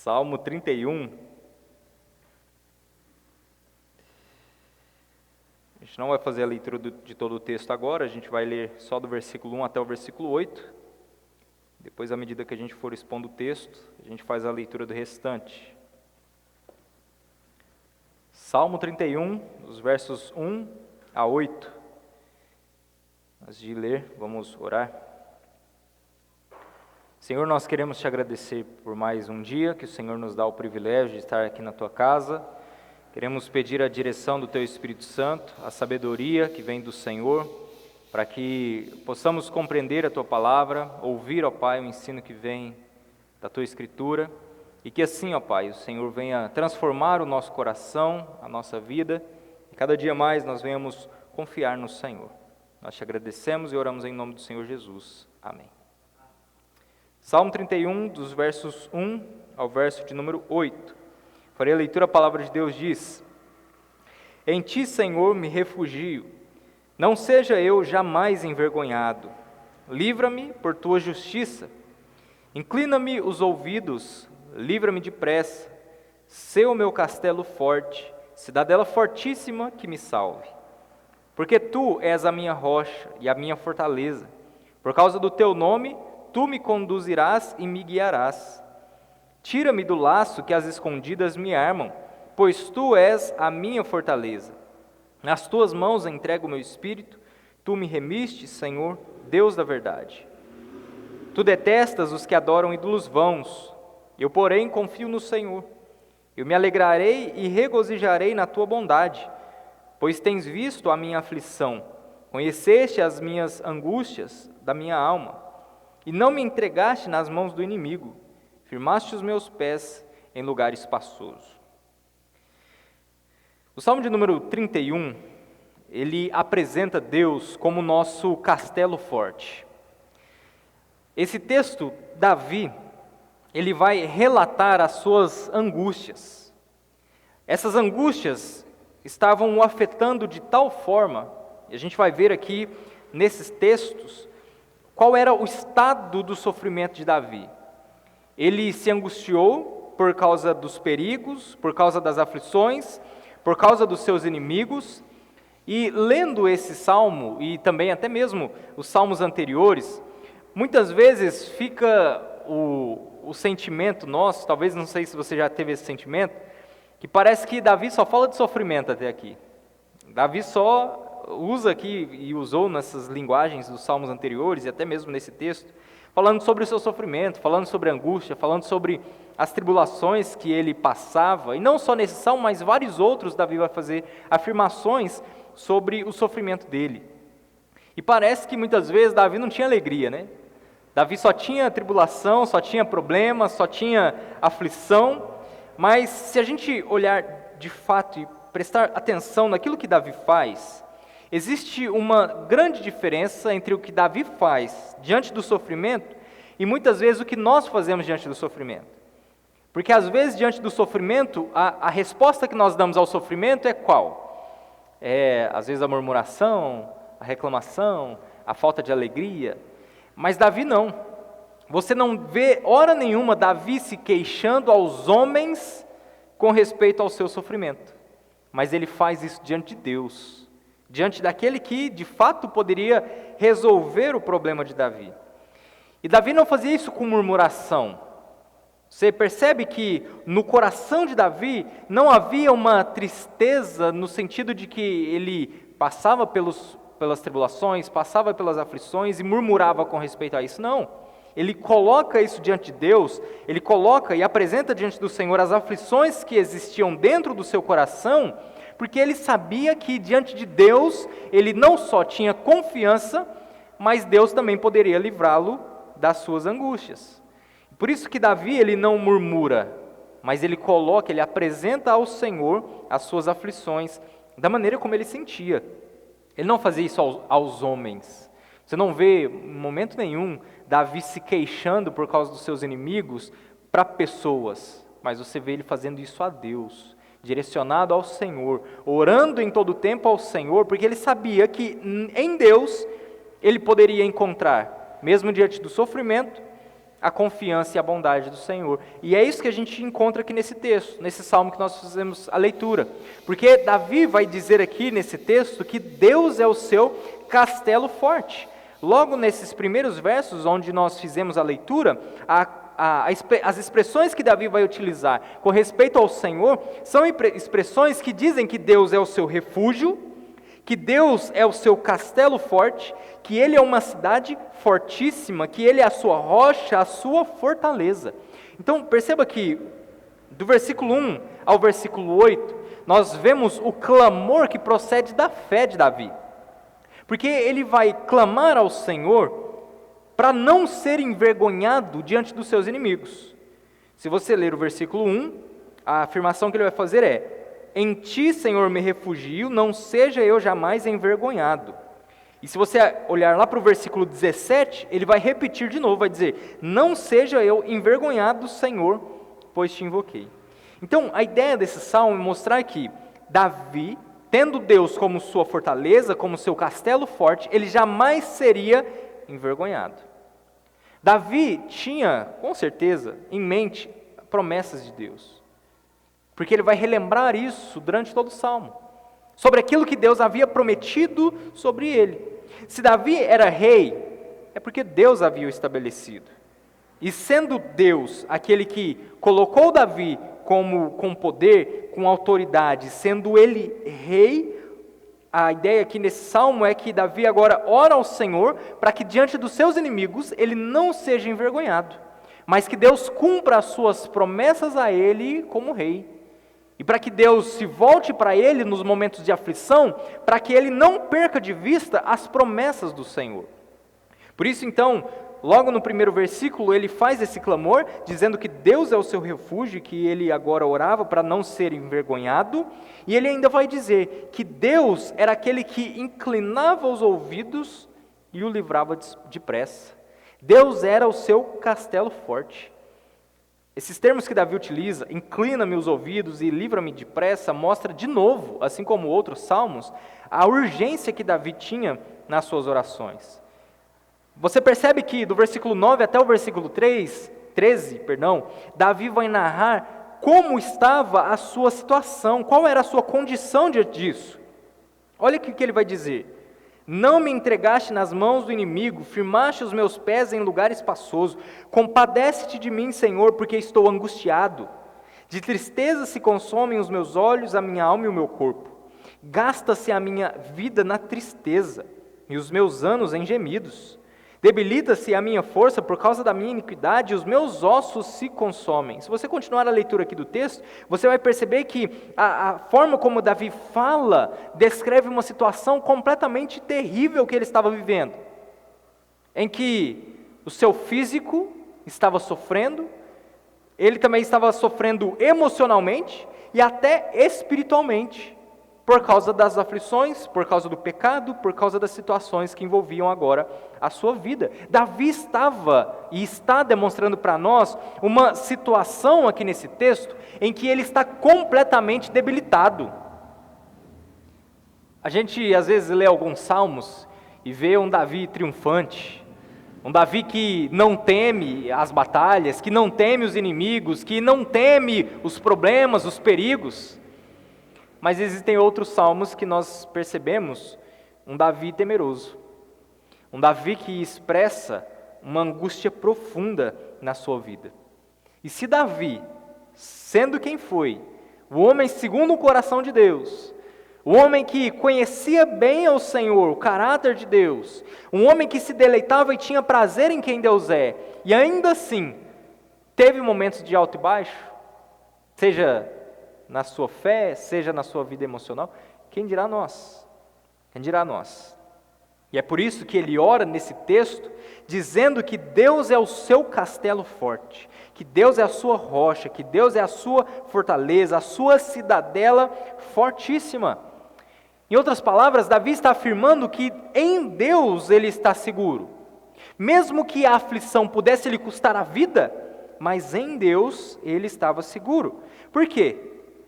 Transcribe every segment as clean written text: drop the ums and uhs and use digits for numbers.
Salmo 31. A gente não vai fazer a leitura de todo o texto agora, a gente vai ler só do versículo 1 até o versículo 8. Depois, à medida que a gente for expondo o texto, a gente faz a leitura do restante. Salmo 31, os versos 1 a 8. Antes de ler, vamos orar. Senhor, nós queremos te agradecer por mais um dia que o Senhor nos dá o privilégio de estar aqui na tua casa. Queremos pedir a direção do teu Espírito Santo, a sabedoria que vem do Senhor, para que possamos compreender a tua palavra, ouvir, ó Pai, o ensino que vem da tua Escritura, e que assim, ó Pai, o Senhor venha transformar o nosso coração, a nossa vida, e cada dia mais nós venhamos confiar no Senhor. Nós te agradecemos e oramos em nome do Senhor Jesus. Amém. Salmo 31, dos versos 1 ao verso de número 8. Farei a leitura, a palavra de Deus diz: Em ti, Senhor, me refugio, não seja eu jamais envergonhado. Livra-me por tua justiça. Inclina-me os ouvidos, livra-me depressa. Sê o meu castelo forte, cidadela fortíssima que me salve. Porque tu és a minha rocha e a minha fortaleza. Por causa do teu nome, tu me conduzirás e me guiarás. Tira-me do laço que as escondidas me armam, pois tu és a minha fortaleza. Nas tuas mãos entrego o meu espírito, tu me remiste, Senhor, Deus da verdade. Tu detestas os que adoram ídolos vãos, eu, porém, confio no Senhor. Eu me alegrarei e regozijarei na tua bondade, pois tens visto a minha aflição, conheceste as minhas angústias da minha alma, e não me entregaste nas mãos do inimigo, firmaste os meus pés em lugar espaçoso. O Salmo de número 31, ele apresenta Deus como nosso castelo forte. Esse texto, Davi, ele vai relatar as suas angústias. Essas angústias estavam o afetando de tal forma, e a gente vai ver aqui nesses textos, qual era o estado do sofrimento de Davi. Ele se angustiou por causa dos perigos, por causa das aflições, por causa dos seus inimigos, e lendo esse salmo, e também até mesmo os salmos anteriores, muitas vezes fica o sentimento nosso, talvez, não sei se você já teve esse sentimento, que parece que Davi só fala de sofrimento até aqui. Davi só usa aqui, e usou nessas linguagens dos salmos anteriores, e até mesmo nesse texto, falando sobre o seu sofrimento, falando sobre a angústia, falando sobre as tribulações que ele passava, e não só nesse salmo, mas vários outros, Davi vai fazer afirmações sobre o sofrimento dele. E parece que muitas vezes Davi não tinha alegria, né? Davi só tinha tribulação, só tinha problemas, só tinha aflição, mas se a gente olhar de fato e prestar atenção naquilo que Davi faz, existe uma grande diferença entre o que Davi faz diante do sofrimento e muitas vezes o que nós fazemos diante do sofrimento. Porque às vezes diante do sofrimento, a resposta que nós damos ao sofrimento é qual? Às vezes a murmuração, a reclamação, a falta de alegria. Mas Davi não. Você não vê hora nenhuma Davi se queixando aos homens com respeito ao seu sofrimento. Mas ele faz isso diante de Deus, diante daquele que de fato poderia resolver o problema de Davi. E Davi não fazia isso com murmuração. Você percebe que no coração de Davi não havia uma tristeza no sentido de que ele passava pelas tribulações, passava pelas aflições e murmurava com respeito a isso. Não, ele coloca isso diante de Deus, ele coloca e apresenta diante do Senhor as aflições que existiam dentro do seu coração, porque ele sabia que diante de Deus, ele não só tinha confiança, mas Deus também poderia livrá-lo das suas angústias. Por isso que Davi, ele não murmura, mas ele coloca, ele apresenta ao Senhor as suas aflições, da maneira como ele sentia. Ele não fazia isso aos homens. Você não vê, em momento nenhum, Davi se queixando por causa dos seus inimigos para pessoas, mas você vê ele fazendo isso a Deus, direcionado ao Senhor, orando em todo o tempo ao Senhor, porque ele sabia que em Deus ele poderia encontrar, mesmo diante do sofrimento, a confiança e a bondade do Senhor. E é isso que a gente encontra aqui nesse texto, nesse salmo que nós fizemos a leitura. Porque Davi vai dizer aqui nesse texto que Deus é o seu castelo forte. Logo nesses primeiros versos onde nós fizemos a leitura, as expressões que Davi vai utilizar com respeito ao Senhor são expressões que dizem que Deus é o seu refúgio, que Deus é o seu castelo forte, que Ele é uma cidade fortíssima, que Ele é a sua rocha, a sua fortaleza. Então perceba que do versículo 1 ao versículo 8, nós vemos o clamor que procede da fé de Davi. Porque ele vai clamar ao Senhor para não ser envergonhado diante dos seus inimigos. Se você ler o versículo 1, a afirmação que ele vai fazer é: em ti, Senhor, me refugio, não seja eu jamais envergonhado. E se você olhar lá para o versículo 17, ele vai repetir de novo, vai dizer: não seja eu envergonhado, Senhor, pois te invoquei. Então, a ideia desse salmo é mostrar que Davi, tendo Deus como sua fortaleza, como seu castelo forte, ele jamais seria envergonhado. Davi tinha, com certeza, em mente promessas de Deus. Porque ele vai relembrar isso durante todo o salmo, sobre aquilo que Deus havia prometido sobre ele. Se Davi era rei, é porque Deus havia o estabelecido. E sendo Deus aquele que colocou Davi com poder, com autoridade, sendo ele rei, a ideia aqui nesse salmo é que Davi agora ora ao Senhor para que diante dos seus inimigos ele não seja envergonhado, mas que Deus cumpra as suas promessas a ele como rei. E para que Deus se volte para ele nos momentos de aflição, para que ele não perca de vista as promessas do Senhor. Por isso então, logo no primeiro versículo, ele faz esse clamor, dizendo que Deus é o seu refúgio, que ele agora orava para não ser envergonhado, e ele ainda vai dizer que Deus era aquele que inclinava os ouvidos e o livrava depressa. Deus era o seu castelo forte. Esses termos que Davi utiliza, inclina-me os ouvidos e livra-me depressa, mostra de novo, assim como outros salmos, a urgência que Davi tinha nas suas orações. Você percebe que do versículo 9 até o versículo 13, Davi vai narrar como estava a sua situação, qual era a sua condição diante disso. Olha o que ele vai dizer: não me entregaste nas mãos do inimigo, firmaste os meus pés em lugar espaçoso. Compadece-te de mim, Senhor, porque estou angustiado. De tristeza se consomem os meus olhos, a minha alma e o meu corpo. Gasta-se a minha vida na tristeza, e os meus anos em gemidos. Debilita-se a minha força por causa da minha iniquidade, e os meus ossos se consomem. Se você continuar a leitura aqui do texto, você vai perceber que a forma como Davi fala descreve uma situação completamente terrível que ele estava vivendo, em que o seu físico estava sofrendo, ele também estava sofrendo emocionalmente e até espiritualmente, por causa das aflições, por causa do pecado, por causa das situações que envolviam agora a sua vida. Davi estava e está demonstrando para nós uma situação aqui nesse texto em que ele está completamente debilitado. A gente às vezes lê alguns salmos e vê um Davi triunfante, um Davi que não teme as batalhas, que não teme os inimigos, que não teme os problemas, os perigos. Mas existem outros salmos que nós percebemos um Davi temeroso, um Davi que expressa uma angústia profunda na sua vida. E se Davi, sendo quem foi, o homem segundo o coração de Deus, o homem que conhecia bem ao Senhor, o caráter de Deus, um homem que se deleitava e tinha prazer em quem Deus é, e ainda assim teve momentos de alto e baixo, seja na sua fé, seja na sua vida emocional, quem dirá nós? Quem dirá nós? E é por isso que ele ora nesse texto, dizendo que Deus é o seu castelo forte, que Deus é a sua rocha, que Deus é a sua fortaleza, a sua cidadela fortíssima. Em outras palavras, Davi está afirmando que em Deus ele está seguro, mesmo que a aflição pudesse lhe custar a vida, mas em Deus ele estava seguro. Por quê?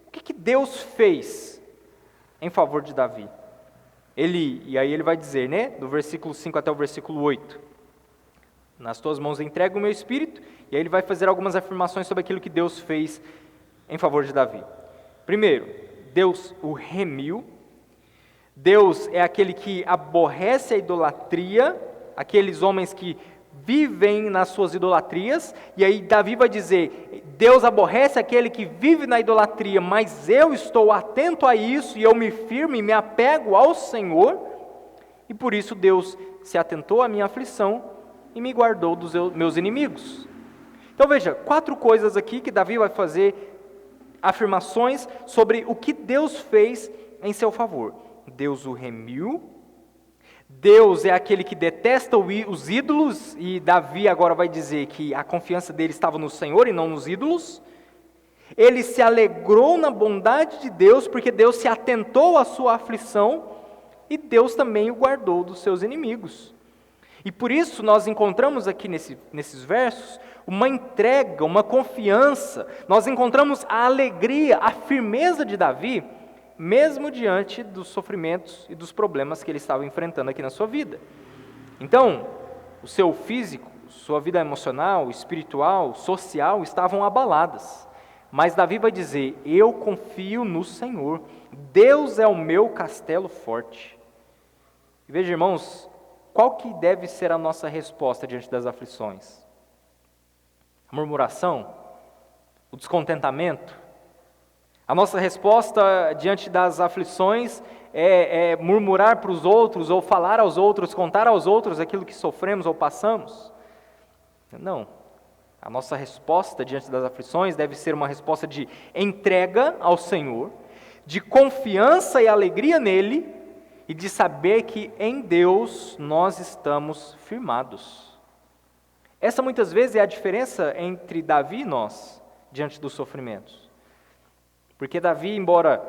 O que Deus fez em favor de Davi? E aí ele vai dizer, do versículo 5 até o versículo 8. Nas tuas mãos entrego o meu espírito. E aí ele vai fazer algumas afirmações sobre aquilo que Deus fez em favor de Davi. Primeiro, Deus o remiu. Deus é aquele que aborrece a idolatria, aqueles homens que vivem nas suas idolatrias, e aí Davi vai dizer, Deus aborrece aquele que vive na idolatria, mas eu estou atento a isso, e eu me firmo e me apego ao Senhor, e por isso Deus se atentou à minha aflição, e me guardou dos meus inimigos. Então veja, 4 coisas aqui que Davi vai fazer, afirmações sobre o que Deus fez em seu favor. Deus o remiu, Deus é aquele que detesta os ídolos, e Davi agora vai dizer que a confiança dele estava no Senhor e não nos ídolos. Ele se alegrou na bondade de Deus, porque Deus se atentou à sua aflição, e Deus também o guardou dos seus inimigos. E por isso nós encontramos aqui nesses versos uma entrega, uma confiança, nós encontramos a alegria, a firmeza de Davi, mesmo diante dos sofrimentos e dos problemas que ele estava enfrentando aqui na sua vida. Então, o seu físico, sua vida emocional, espiritual, social estavam abaladas. Mas Davi vai dizer, eu confio no Senhor, Deus é o meu castelo forte. E veja, irmãos, qual que deve ser a nossa resposta diante das aflições? A murmuração? O descontentamento? A nossa resposta diante das aflições é murmurar para os outros, ou falar aos outros, contar aos outros aquilo que sofremos ou passamos? Não. A nossa resposta diante das aflições deve ser uma resposta de entrega ao Senhor, de confiança e alegria nele, e de saber que em Deus nós estamos firmados. Essa muitas vezes é a diferença entre Davi e nós, diante dos sofrimentos. Porque Davi, embora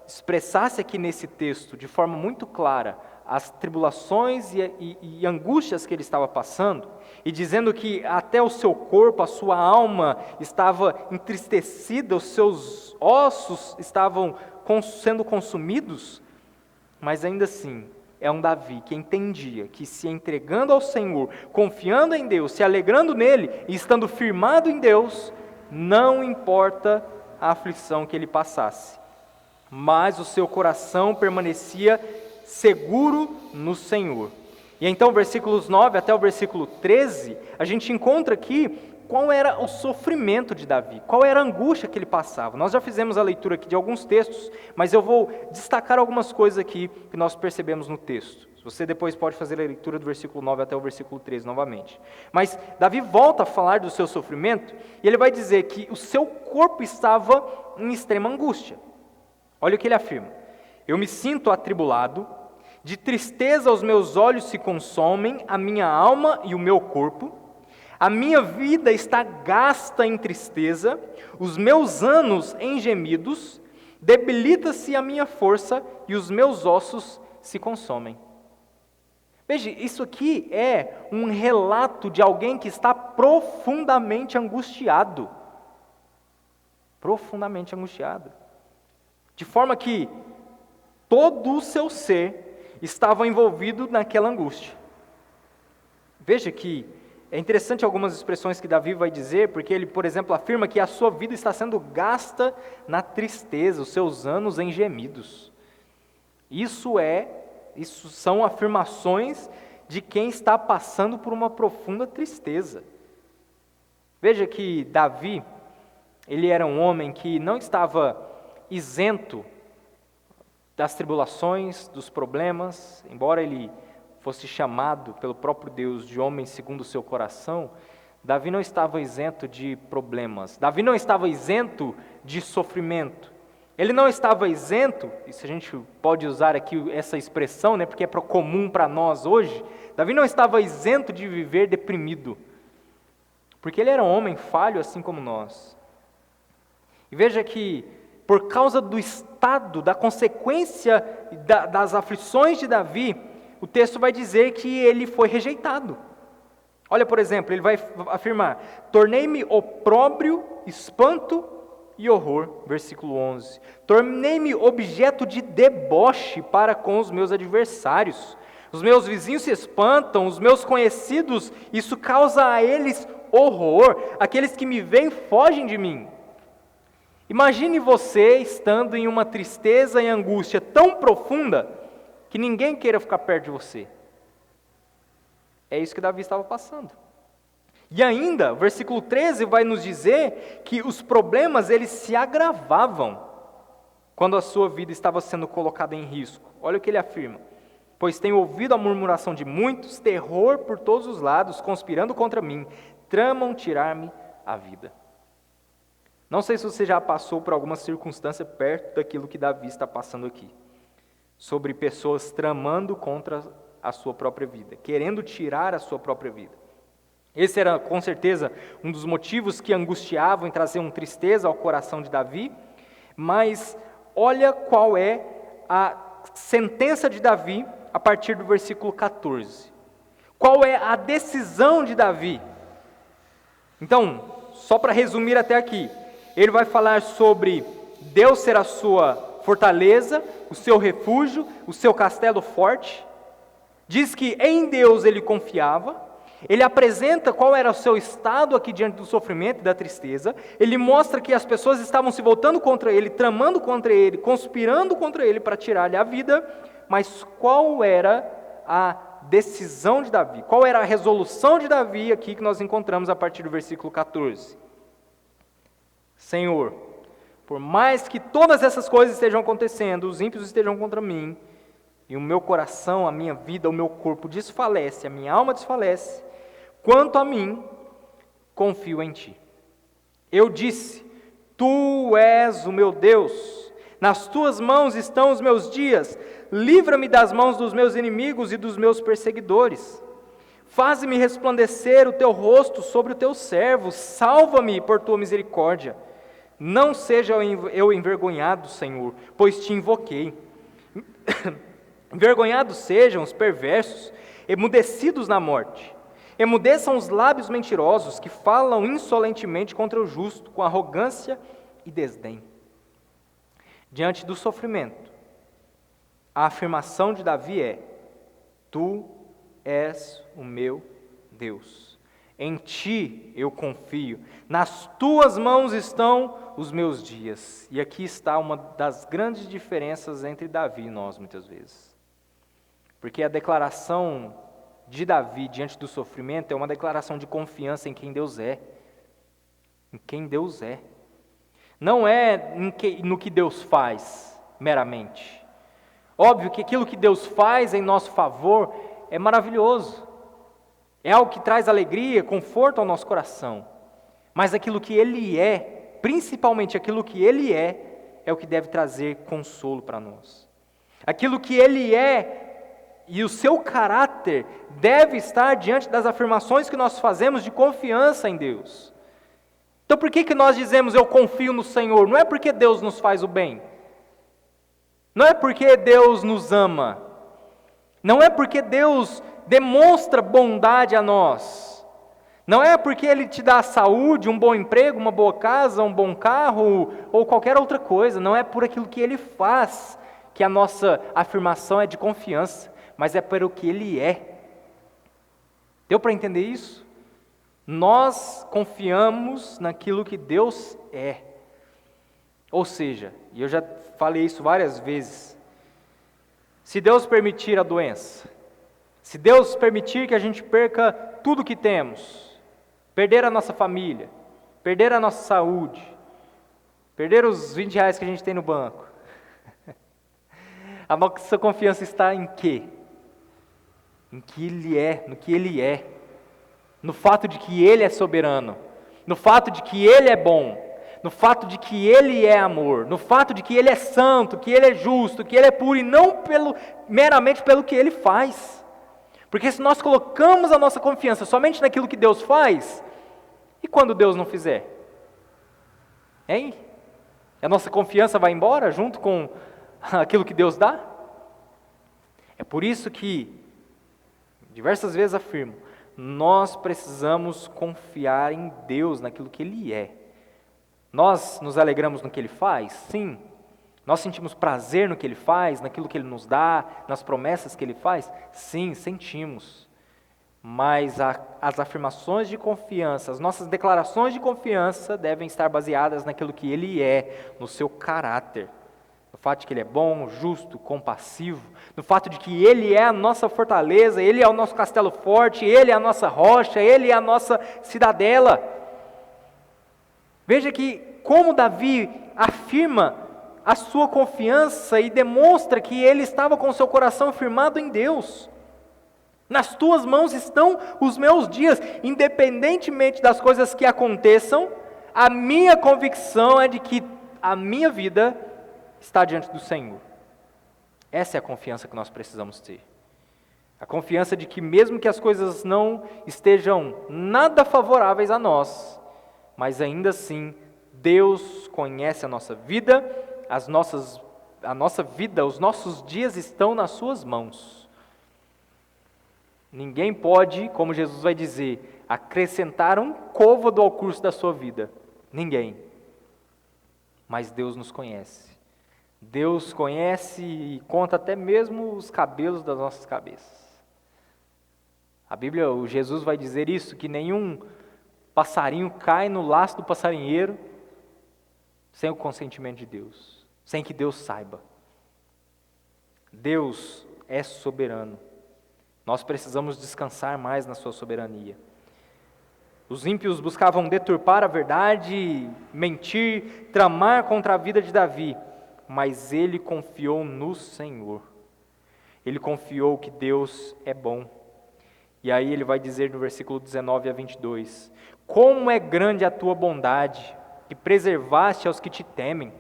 expressasse aqui nesse texto de forma muito clara as tribulações e angústias que ele estava passando, e dizendo que até o seu corpo, a sua alma estava entristecida, os seus ossos estavam sendo consumidos, mas ainda assim é um Davi que entendia que se entregando ao Senhor, confiando em Deus, se alegrando nele e estando firmado em Deus, não importa a aflição que ele passasse, mas o seu coração permanecia seguro no Senhor. E então, versículos 9 até o versículo 13, a gente encontra aqui qual era o sofrimento de Davi, qual era a angústia que ele passava. Nós já fizemos a leitura aqui de alguns textos, mas eu vou destacar algumas coisas aqui que nós percebemos no texto. Você depois pode fazer a leitura do versículo 9 até o versículo 13 novamente. Mas Davi volta a falar do seu sofrimento, e ele vai dizer que o seu corpo estava em extrema angústia. Olha o que ele afirma: eu me sinto atribulado, de tristeza os meus olhos se consomem, a minha alma e o meu corpo, a minha vida está gasta em tristeza, os meus anos em gemidos, debilita-se a minha força e os meus ossos se consomem. Veja, isso aqui é um relato de alguém que está profundamente angustiado. Profundamente angustiado. De forma que todo o seu ser estava envolvido naquela angústia. Veja que é interessante algumas expressões que Davi vai dizer, porque ele, por exemplo, afirma que a sua vida está sendo gasta na tristeza, os seus anos em gemidos. Isso são afirmações de quem está passando por uma profunda tristeza. Veja que Davi, ele era um homem que não estava isento das tribulações, dos problemas, embora ele fosse chamado pelo próprio Deus de homem segundo o seu coração, Davi não estava isento de problemas, Davi não estava isento de sofrimento. Ele não estava isento, e se a gente pode usar aqui essa expressão, porque é comum para nós hoje, Davi não estava isento de viver deprimido, porque ele era um homem falho assim como nós. E veja que, por causa do estado, da consequência das aflições de Davi, o texto vai dizer que ele foi rejeitado. Olha, por exemplo, ele vai afirmar: tornei-me opróbrio, espanto e horror, versículo 11. Tornei-me objeto de deboche para com os meus adversários. Os meus vizinhos se espantam, os meus conhecidos, isso causa a eles horror. Aqueles que me veem fogem de mim. Imagine você estando em uma tristeza e angústia tão profunda que ninguém queira ficar perto de você. É isso que Davi estava passando. E ainda, o versículo 13 vai nos dizer que os problemas eles se agravavam quando a sua vida estava sendo colocada em risco. Olha o que ele afirma: pois tenho ouvido a murmuração de muitos, terror por todos os lados, conspirando contra mim, tramam tirar-me a vida. Não sei se você já passou por alguma circunstância perto daquilo que Davi está passando aqui, sobre pessoas tramando contra a sua própria vida, querendo tirar a sua própria vida. Esse era, com certeza, um dos motivos que angustiavam e traziam tristeza ao coração de Davi, mas olha qual é a sentença de Davi a partir do versículo 14. Qual é a decisão de Davi? Então, só para resumir até aqui, ele vai falar sobre Deus ser a sua fortaleza, o seu refúgio, o seu castelo forte. Diz que em Deus ele confiava. Ele apresenta qual era o seu estado aqui diante do sofrimento e da tristeza. Ele mostra que as pessoas estavam se voltando contra ele, tramando contra ele, conspirando contra ele para tirar-lhe a vida. Mas qual era a decisão de Davi? Qual era a resolução de Davi aqui que nós encontramos a partir do versículo 14? Senhor, por mais que todas essas coisas estejam acontecendo, os ímpios estejam contra mim, e o meu coração, a minha vida, o meu corpo desfalece, a minha alma desfalece, quanto a mim, confio em Ti. Eu disse, Tu és o meu Deus, nas Tuas mãos estão os meus dias, livra-me das mãos dos meus inimigos e dos meus perseguidores. Faze-me resplandecer o Teu rosto sobre o Teu servo, salva-me por Tua misericórdia. Não seja eu envergonhado, Senhor, pois Te invoquei. Envergonhados sejam os perversos, emudecidos na morte. Emudeçam os lábios mentirosos que falam insolentemente contra o justo, com arrogância e desdém. Diante do sofrimento, a afirmação de Davi é: Tu és o meu Deus. Em Ti eu confio. Nas Tuas mãos estão os meus dias. E aqui está uma das grandes diferenças entre Davi e nós, muitas vezes. Porque a declaração de Davi diante do sofrimento é uma declaração de confiança em quem Deus é. Em quem Deus é. Não é no que Deus faz, meramente. Óbvio que aquilo que Deus faz em nosso favor é maravilhoso. É algo que traz alegria, conforto ao nosso coração. Mas aquilo que Ele é, principalmente aquilo que Ele é o que deve trazer consolo para nós. Aquilo que Ele é e o seu caráter deve estar diante das afirmações que nós fazemos de confiança em Deus. Então por que nós dizemos eu confio no Senhor? Não é porque Deus nos faz o bem. Não é porque Deus nos ama. Não é porque Deus demonstra bondade a nós. Não é porque Ele te dá saúde, um bom emprego, uma boa casa, um bom carro ou qualquer outra coisa. Não é por aquilo que Ele faz que a nossa afirmação é de confiança, mas é pelo que Ele é. Deu para entender isso? Nós confiamos naquilo que Deus é. Ou seja, e eu já falei isso várias vezes, se Deus permitir a doença, se Deus permitir que a gente perca tudo que temos, perder a nossa família, perder a nossa saúde, perder os 20 reais que a gente tem no banco, a nossa confiança está em quê? Em que Ele é, no que Ele é, no fato de que Ele é soberano, no fato de que Ele é bom, no fato de que Ele é amor, no fato de que Ele é santo, que Ele é justo, que Ele é puro, e não meramente pelo que Ele faz. Porque se nós colocamos a nossa confiança somente naquilo que Deus faz, e quando Deus não fizer? Hein? A nossa confiança vai embora junto com aquilo que Deus dá? É por isso que, diversas vezes afirmo, nós precisamos confiar em Deus, naquilo que Ele é. Nós nos alegramos no que Ele faz? Sim. Nós sentimos prazer no que Ele faz, naquilo que Ele nos dá, nas promessas que Ele faz? Sim, sentimos. Mas as afirmações de confiança, as nossas declarações de confiança devem estar baseadas naquilo que Ele é, no seu caráter. No fato de que Ele é bom, justo, compassivo, no fato de que Ele é a nossa fortaleza, Ele é o nosso castelo forte, Ele é a nossa rocha, Ele é a nossa cidadela. Veja que como Davi afirma a sua confiança e demonstra que ele estava com o seu coração firmado em Deus. Nas tuas mãos estão os meus dias, independentemente das coisas que aconteçam, a minha convicção é de que a minha vida está diante do Senhor. Essa é a confiança que nós precisamos ter. A confiança de que mesmo que as coisas não estejam nada favoráveis a nós, mas ainda assim, Deus conhece a nossa vida, a nossa vida, os nossos dias estão nas suas mãos. Ninguém pode, como Jesus vai dizer, acrescentar um côvado ao curso da sua vida. Ninguém. Mas Deus nos conhece. Deus conhece e conta até mesmo os cabelos das nossas cabeças. A Bíblia, o Jesus vai dizer isso, que nenhum passarinho cai no laço do passarinheiro sem o consentimento de Deus, sem que Deus saiba. Deus é soberano. Nós precisamos descansar mais na sua soberania. Os ímpios buscavam deturpar a verdade, mentir, tramar contra a vida de Davi, mas ele confiou no Senhor. Ele confiou que Deus é bom. E aí ele vai dizer no versículo 19 a 22, como é grande a tua bondade, que preservaste aos que te temem,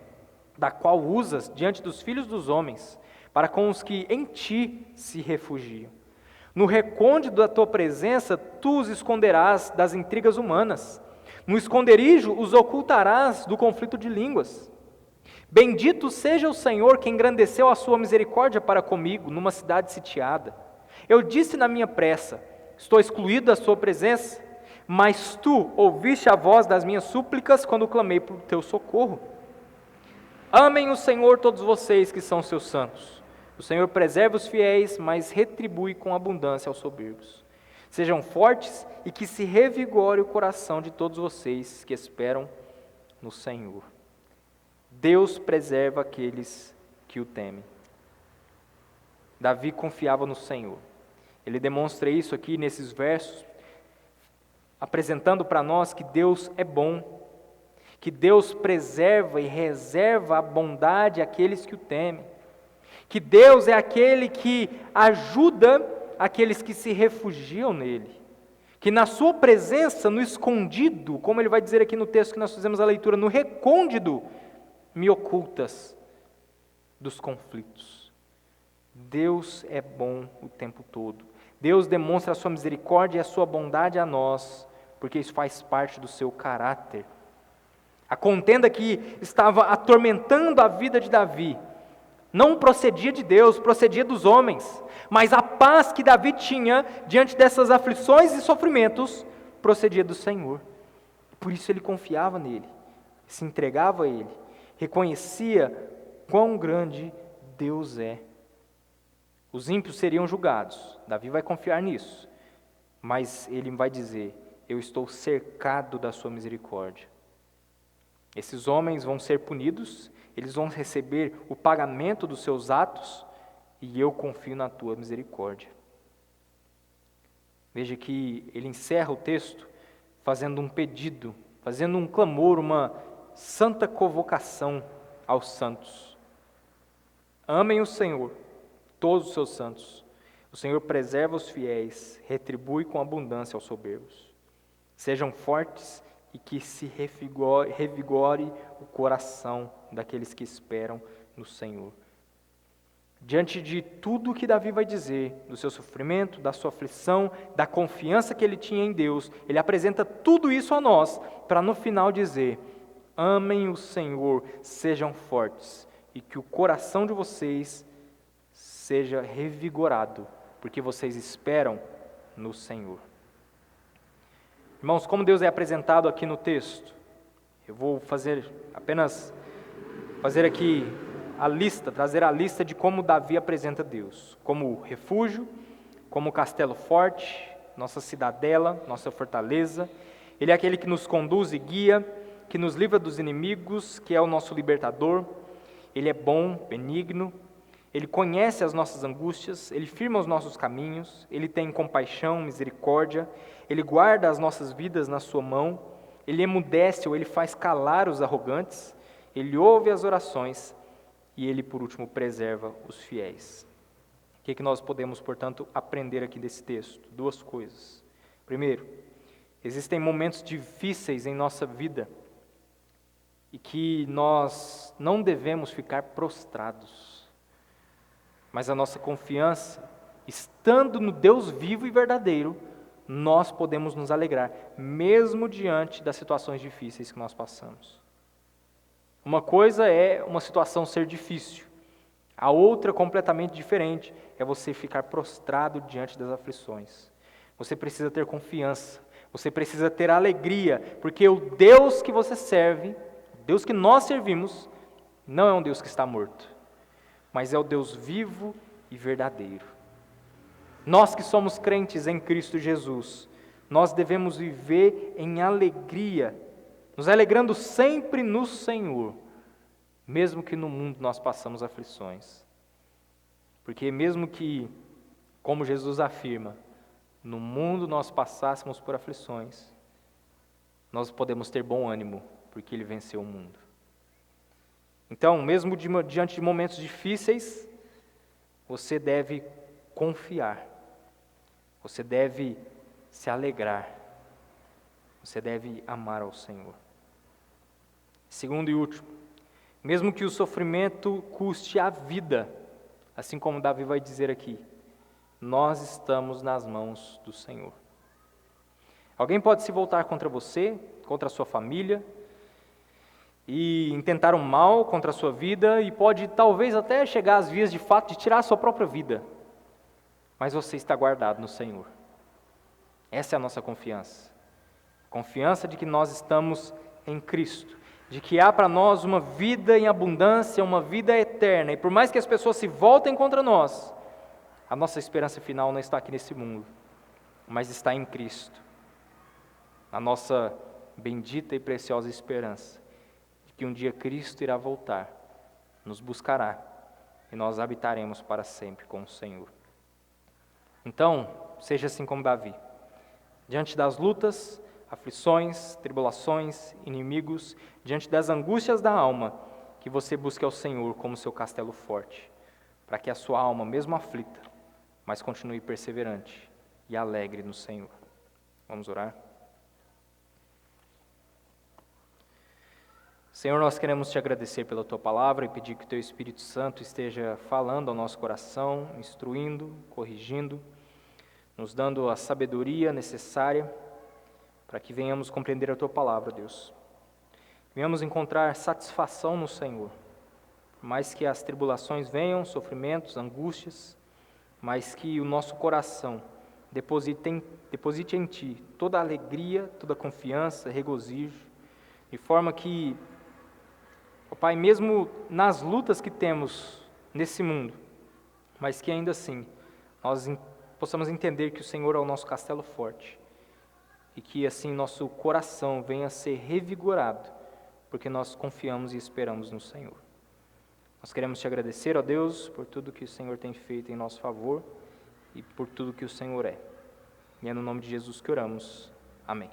da qual usas diante dos filhos dos homens, para com os que em ti se refugiam. No recôndito da tua presença, tu os esconderás das intrigas humanas. No esconderijo os ocultarás do conflito de línguas. Bendito seja o Senhor que engrandeceu a sua misericórdia para comigo, numa cidade sitiada. Eu disse na minha pressa, estou excluído da sua presença, mas tu ouviste a voz das minhas súplicas quando clamei por teu socorro. Amem o Senhor todos vocês que são seus santos. O Senhor preserva os fiéis, mas retribui com abundância aos soberbos. Sejam fortes e que se revigore o coração de todos vocês que esperam no Senhor. Deus preserva aqueles que o temem. Davi confiava no Senhor. Ele demonstra isso aqui nesses versos, apresentando para nós que Deus é bom, que Deus preserva e reserva a bondade àqueles que o temem, que Deus é aquele que ajuda aqueles que se refugiam nele, que na sua presença, no escondido, como ele vai dizer aqui no texto que nós fizemos a leitura, no recôndito, me ocultas dos conflitos. Deus é bom o tempo todo. Deus demonstra a sua misericórdia e a sua bondade a nós, porque isso faz parte do seu caráter. A contenda que estava atormentando a vida de Davi não procedia de Deus, procedia dos homens, mas a paz que Davi tinha diante dessas aflições e sofrimentos procedia do Senhor. Por isso ele confiava nele, se entregava a ele, reconhecia quão grande Deus é. Os ímpios seriam julgados, Davi vai confiar nisso, mas ele vai dizer, eu estou cercado da sua misericórdia. Esses homens vão ser punidos, eles vão receber o pagamento dos seus atos, e eu confio na tua misericórdia. Veja que ele encerra o texto fazendo um pedido, fazendo um clamor, uma santa convocação aos santos. Amem o Senhor, todos os seus santos. O Senhor preserva os fiéis, retribui com abundância aos soberbos. Sejam fortes e que se revigore o coração daqueles que esperam no Senhor. Diante de tudo que Davi vai dizer, do seu sofrimento, da sua aflição, da confiança que ele tinha em Deus, ele apresenta tudo isso a nós, para no final dizer, amem o Senhor, sejam fortes, e que o coração de vocês seja revigorado, porque vocês esperam no Senhor. Irmãos, como Deus é apresentado aqui no texto, eu vou apenas fazer aqui trazer a lista de como Davi apresenta Deus, como refúgio, como castelo forte, nossa cidadela, nossa fortaleza. Ele é aquele que nos conduz e guia, que nos livra dos inimigos, que é o nosso libertador. Ele é bom, benigno, Ele conhece as nossas angústias, Ele firma os nossos caminhos, Ele tem compaixão, misericórdia, Ele guarda as nossas vidas na sua mão, Ele emudece ou Ele faz calar os arrogantes, Ele ouve as orações e Ele, por último, preserva os fiéis. O que nós podemos, portanto, aprender aqui desse texto? Duas coisas. Primeiro, existem momentos difíceis em nossa vida e que nós não devemos ficar prostrados, mas a nossa confiança, estando no Deus vivo e verdadeiro, nós podemos nos alegrar, mesmo diante das situações difíceis que nós passamos. Uma coisa é uma situação ser difícil, a outra, completamente diferente, é você ficar prostrado diante das aflições. Você precisa ter confiança, você precisa ter alegria, porque o Deus que você serve, o Deus que nós servimos, não é um Deus que está morto, mas é o Deus vivo e verdadeiro. Nós que somos crentes em Cristo Jesus, nós devemos viver em alegria, nos alegrando sempre no Senhor, mesmo que no mundo nós passamos aflições. Porque mesmo que, como Jesus afirma, no mundo nós passássemos por aflições, nós podemos ter bom ânimo, porque Ele venceu o mundo. Então, mesmo diante de momentos difíceis, você deve confiar, você deve se alegrar, você deve amar ao Senhor. Segundo e último, mesmo que o sofrimento custe a vida, assim como Davi vai dizer aqui, nós estamos nas mãos do Senhor. Alguém pode se voltar contra você, contra a sua família, e intentar um mal contra a sua vida, e pode talvez até chegar às vias de fato de tirar a sua própria vida, mas você está guardado no Senhor. Essa é a nossa confiança. Confiança de que nós estamos em Cristo, de que há para nós uma vida em abundância, uma vida eterna, e por mais que as pessoas se voltem contra nós, a nossa esperança final não está aqui nesse mundo, mas está em Cristo, a nossa bendita e preciosa esperança, de que um dia Cristo irá voltar, nos buscará, e nós habitaremos para sempre com o Senhor. Então, seja assim como Davi, diante das lutas, aflições, tribulações, inimigos, diante das angústias da alma, que você busque ao Senhor como seu castelo forte, para que a sua alma, mesmo aflita, mas continue perseverante e alegre no Senhor. Vamos orar? Senhor, nós queremos te agradecer pela tua palavra e pedir que o teu Espírito Santo esteja falando ao nosso coração, instruindo, corrigindo, nos dando a sabedoria necessária para que venhamos compreender a tua palavra, Deus. Venhamos encontrar satisfação no Senhor, por mais que as tribulações venham, sofrimentos, angústias, mas que o nosso coração deposite em Ti toda a alegria, toda a confiança, regozijo, de forma que, ó Pai, mesmo nas lutas que temos nesse mundo, mas que ainda assim nós possamos entender que o Senhor é o nosso castelo forte, e que assim nosso coração venha a ser revigorado, porque nós confiamos e esperamos no Senhor. Nós queremos te agradecer, ó Deus, por tudo que o Senhor tem feito em nosso favor e por tudo que o Senhor é. E é no nome de Jesus que oramos. Amém.